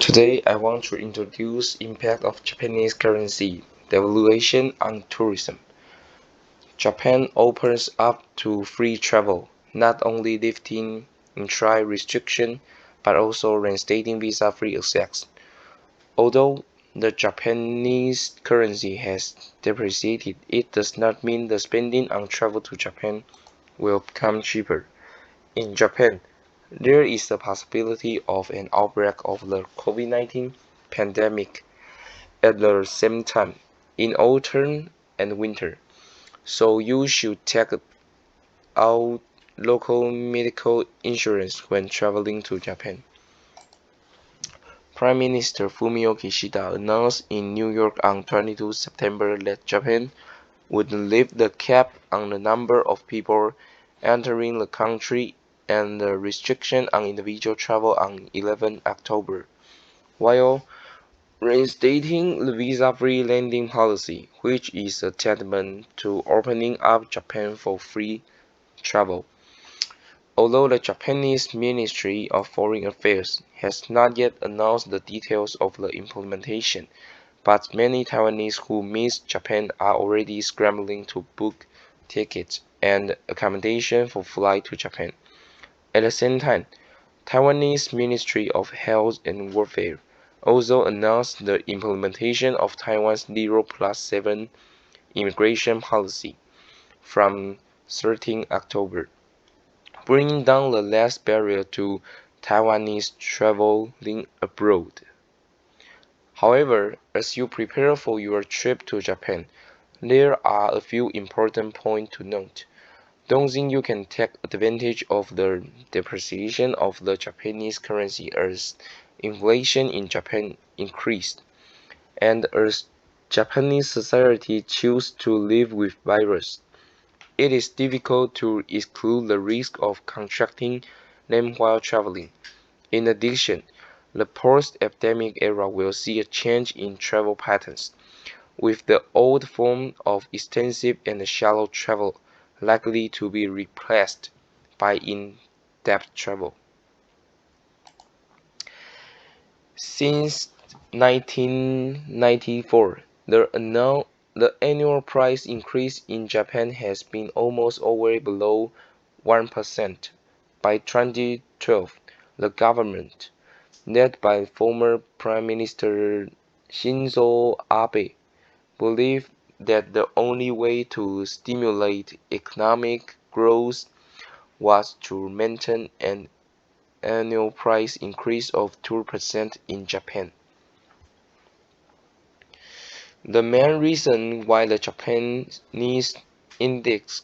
Today I want to introduce impact of Japanese currency devaluation on tourism. Japan opens up to free travel, not only lifting entry restriction but also reinstating visa-free access. Although the Japanese currency has depreciated, it does not mean the spending on travel to Japan will become cheaper. In Japan, there is the possibility of an outbreak of the COVID-19 pandemic at the same time in autumn and winter, so you should take out local medical insurance when traveling to Japan. Prime Minister Fumio Kishida announced in New York on 22 September that Japan would lift the cap on the number of people entering the country and the restriction on individual travel on 11 October, while reinstating the visa-free landing policy, which is a testament to opening up Japan for free travel. Although the Japanese Ministry of Foreign Affairs has not yet announced the details of the implementation, but many Taiwanese who miss Japan are already scrambling to book tickets and accommodation for flight to Japan. At the same time, Taiwanese Ministry of Health and Welfare also announced the implementation of Taiwan's 0+7 immigration policy from 13 October, bringing down the last barrier to Taiwanese traveling abroad. However, as you prepare for your trip to Japan, there are a few important points to note. Don't think you can take advantage of the depreciation of the Japanese currency as inflation in Japan increased, and as Japanese society chooses to live with virus. It is difficult to exclude the risk of contracting them while traveling. In addition, the post-epidemic era will see a change in travel patterns, with the old form of extensive and shallow travel likely to be replaced by in-depth travel. Since 1994, the annual price increase in Japan has been almost always below 1%. By 2012, the government, led by former Prime Minister Shinzo Abe, believed that the only way to stimulate economic growth was to maintain an annual price increase of 2% in Japan. The main reason why the Japanese index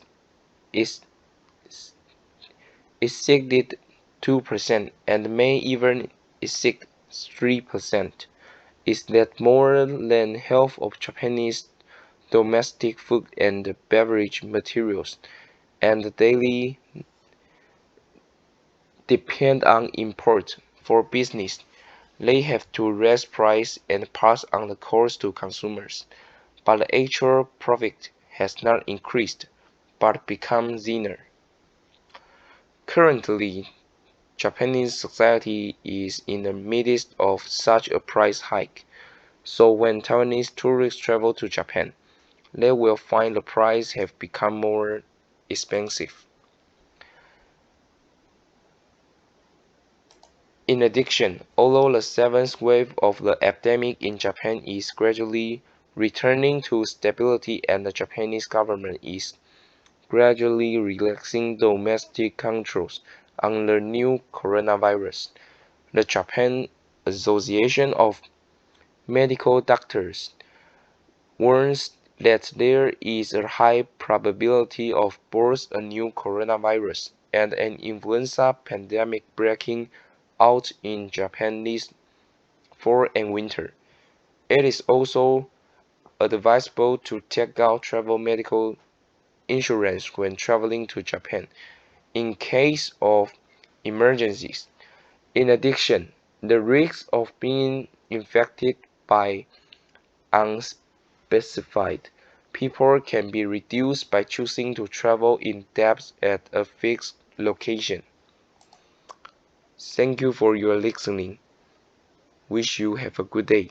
exceeded 2% and may even exceed 3% is that more than half of Japanese domestic food and beverage materials and daily depend on import. For business, they have to raise price and pass on the cost to consumers, but the actual profit has not increased, but become thinner. Currently, Japanese society is in the midst of such a price hike, so when Taiwanese tourists travel to Japan, they will find the price have become more expensive. In addition, although the seventh wave of the epidemic in Japan is gradually returning to stability and the Japanese government is gradually relaxing domestic controls on the new coronavirus, the Japan Association of Medical Doctors warns that there is a high probability of both a new coronavirus and an influenza pandemic breaking out in Japan this fall and winter. It is also advisable to take out travel medical insurance when traveling to Japan in case of emergencies. In addition, the risk of being infected by unspecified people can be reduced by choosing to travel in depth at a fixed location. Thank you for your listening. Wish you have a good day.